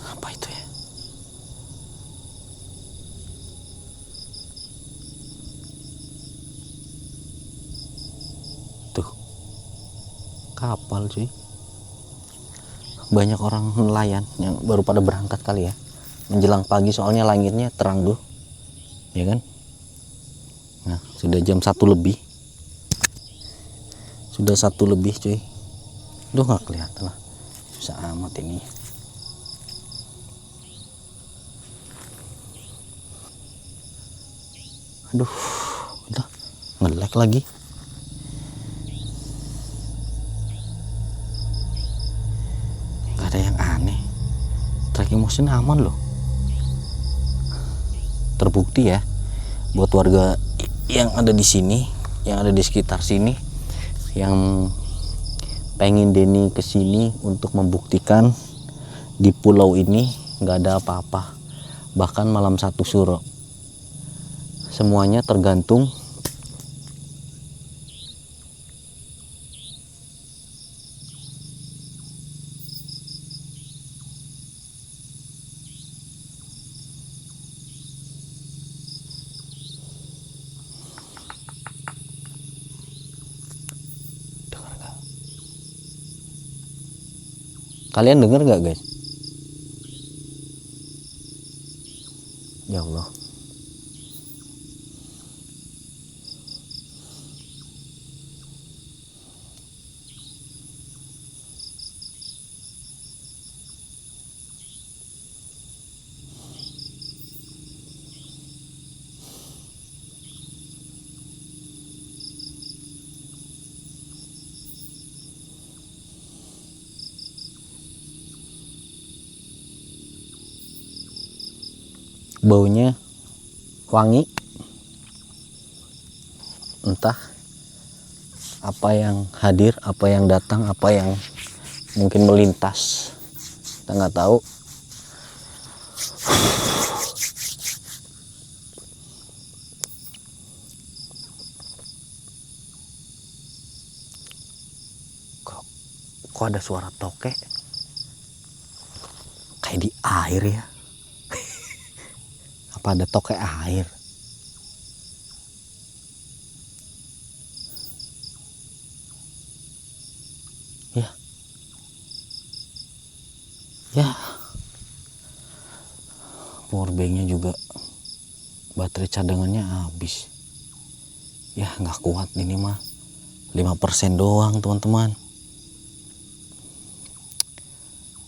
Apa itu ya? Tuh, kapal cuy. Banyak orang nelayan yang baru pada berangkat kali ya, menjelang pagi soalnya langitnya terang tuh, ya kan? Nah, sudah jam 1 lebih. Sudah 1 lebih cuy. Duh nggak kelihatan lah, susah amat ini. Aduh, udah nge-lag lagi. Nggak ada yang aneh, tracking motion aman loh. Terbukti ya, buat warga yang ada di sini, yang ada di sekitar sini, yang pengen Denny kesini untuk membuktikan di pulau ini nggak ada apa-apa, bahkan malam 1 suro. Semuanya tergantung kalian dengar nggak guys? Ya Allah. Baunya wangi, entah apa yang hadir, apa yang datang, apa yang mungkin melintas, kita nggak tahu. Kok ada suara tokek? Kayak di air ya. Apa ada tokek air? Ya. Ya. Powerbanknya juga baterai cadangannya habis. Ya nggak kuat ini mah. 5% doang teman-teman.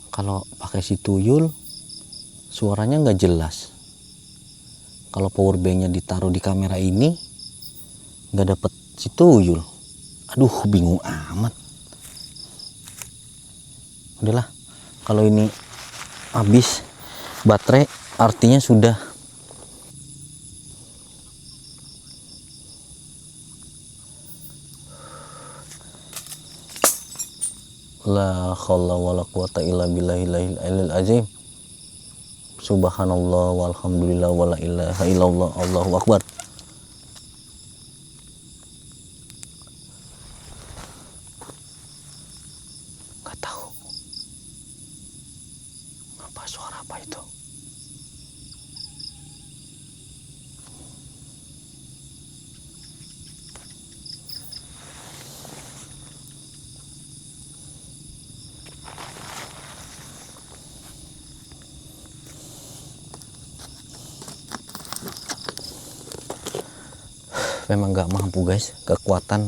Kalau pakai si tuyul suaranya nggak jelas. Kalau powerbanknya ditaruh di kamera ini nggak dapet si tuyul. Aduh bingung amat. Udahlah, kalau ini habis baterai artinya sudah. La haula wala quwata illa billahil aliyil azim. Subhanallah walhamdulillah wala ilaha illallah Allahu akbar. Gak tahu apa suara apa itu. Memang gak mampu guys, kekuatan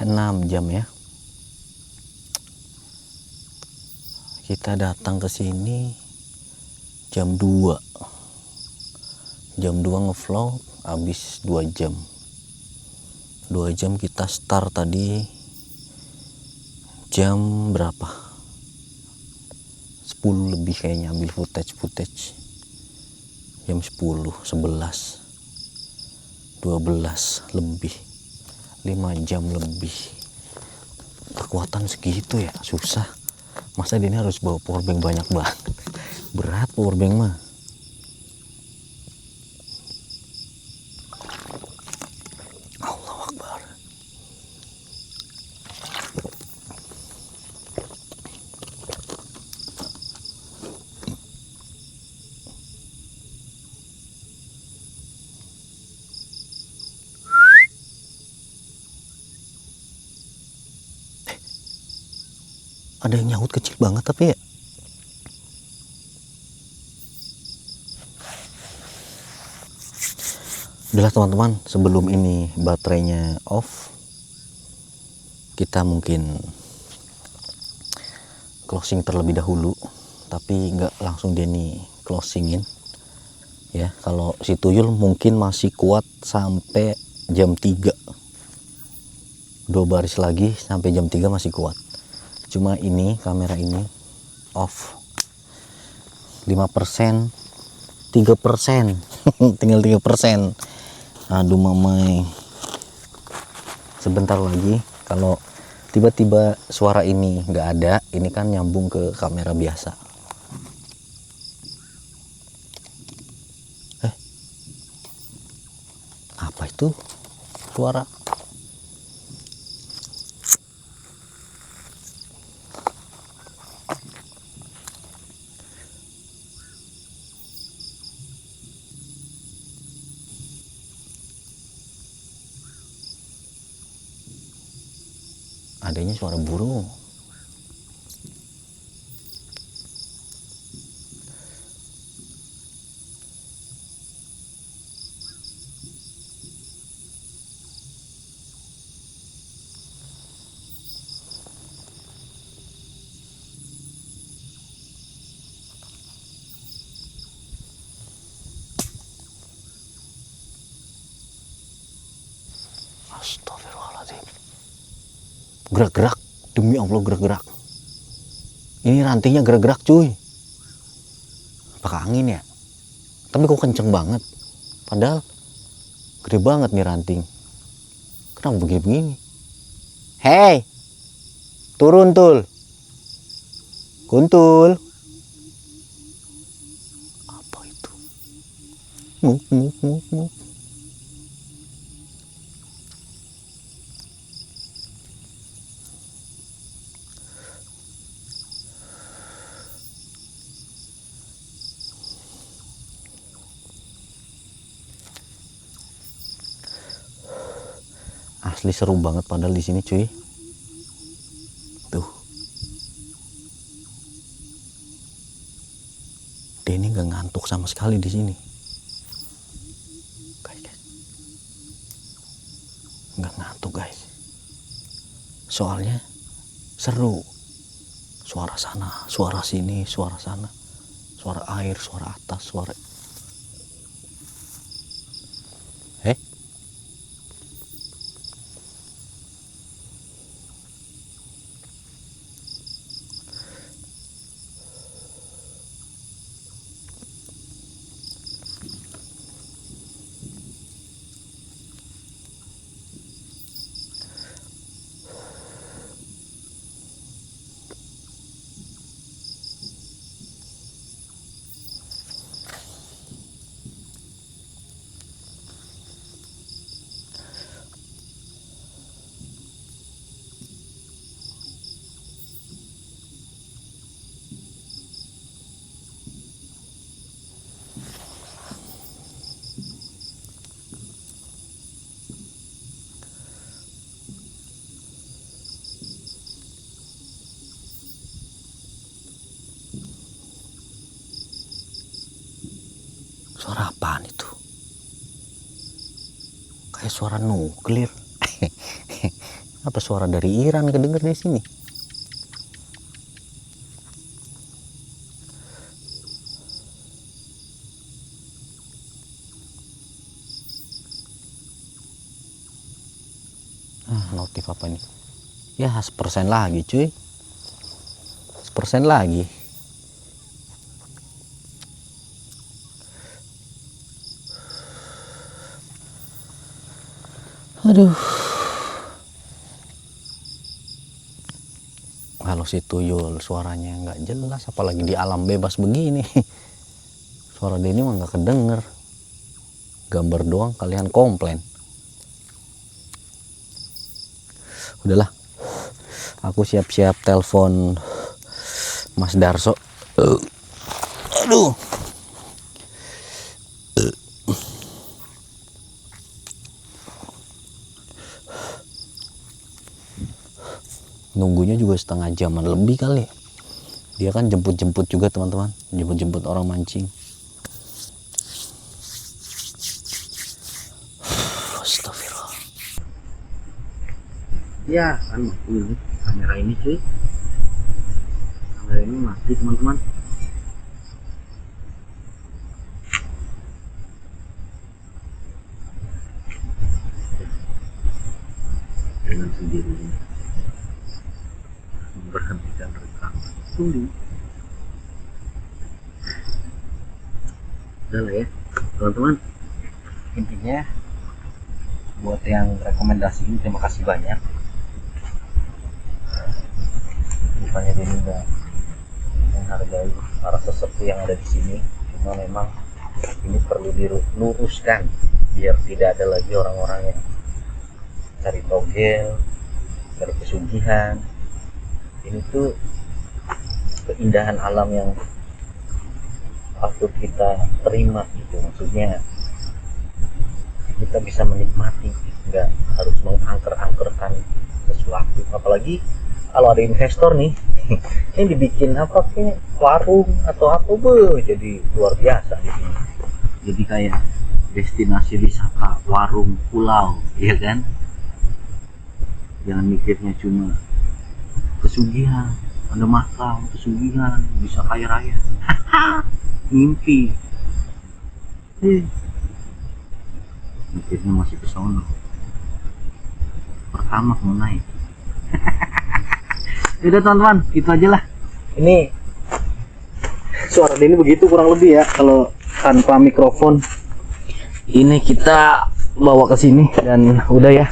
6 jam ya. Kita datang ke sini jam 2. Jam 2 ngevlog habis 2 jam. 2 jam kita start tadi jam berapa? 10 lebih kayaknya ambil footage. Jam 10, 11. 12 lebih, 5 jam lebih. Kekuatan segitu ya susah. Masa dia harus bawa powerbank banyak banget. Berat powerbank mah. Allahu Akbar. Ada yang nyaut kecil banget tapi ya. Udahlah teman-teman, sebelum ini baterainya off, kita mungkin closing terlebih dahulu. Tapi nggak langsung Denny closingin ya. Kalau si tuyul mungkin masih kuat sampai jam 3. 2 baris lagi sampai jam 3 masih kuat. Cuma ini kamera ini off 5%, 3%. Tinggal 3%. Aduh mamai. Sebentar lagi kalau tiba-tiba suara ini nggak ada, ini kan nyambung ke kamera biasa. Apa itu suara? Adanya suara burung. Astagfirullahaladzim. Gerak-gerak, demi Allah gerak-gerak. Ini rantingnya gerak-gerak cuy. Apakah angin ya? Tapi kok kenceng banget. Padahal gede banget nih ranting. Kenapa begini-begini? Hei, turun tul. Kuntul. Apa itu? Nguk, nguk, nguk, nguk. Asli seru banget padahal di sini cuy. Tuh. Denny nggak ngantuk sama sekali di sini. Guys. Nggak ngantuk guys. Soalnya seru. Suara sana, suara sini, suara sana. Suara air, suara atas, suara... Suara apaan itu? Kayak suara nuklir. Apa suara dari Iran kedenger di sini? Notif apa ini? Ya 1% lagi cuy. 1% lagi. Aduh. Kalau si tuyul suaranya nggak jelas, apalagi di alam bebas begini. Suara Denny mah nggak kedenger. Gambar doang kalian komplain. Udahlah. Aku siap-siap telepon Mas Darso. Aduh. Nunggunya juga setengah jaman lebih kali. Dia kan jemput-jemput juga teman-teman, jemput-jemput orang mancing. Astagfirullah. Ya kan ini kamera ini cuy. Kamera ini mati teman-teman. Dengan sendirinya berhentikan rekaman. Tunggu. Udah lah ya teman-teman, intinya buat yang rekomendasi ini terima kasih banyak. Bukannya dia nggak menghargai para sesepuh yang ada di sini, cuma memang ini perlu diluruskan biar tidak ada lagi orang-orang yang cari togel, cari pesugihan. Ini tuh keindahan alam yang patut kita terima gitu, maksudnya kita bisa menikmati, nggak harus mengangker-angkerkan sesuatu. Apalagi kalau ada investor nih yang dibikin apa kayak warung atau apa jadi luar biasa di sini. Jadi kayak destinasi wisata warung pulau, ya kan? Jangan mikirnya cuma pesugihan, ada makam, pesugihan, bisa kaya raya. Mimpi. Mikirnya masih ke sono. Pertama mau naik. Udah teman-teman, gitu aja lah. Ini suara ini begitu kurang lebih ya kalau tanpa mikrofon. Ini kita bawa ke sini dan udah ya.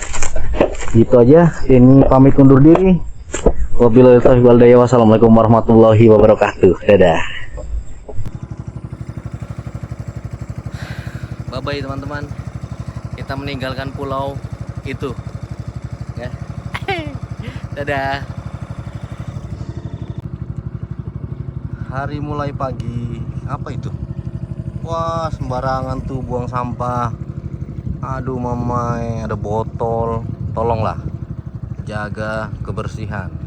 Gitu aja. Ini pamit undur diri. Wabillahi taufiq wal hidayah. Wassalamualaikum warahmatullahi wabarakatuh. Dadah. Bye bye teman-teman. Kita meninggalkan pulau itu. Ya. Dadah. Hari mulai pagi. Apa itu? Wah, sembarangan tuh buang sampah. Aduh mamai, ada botol. tolonglah jaga kebersihan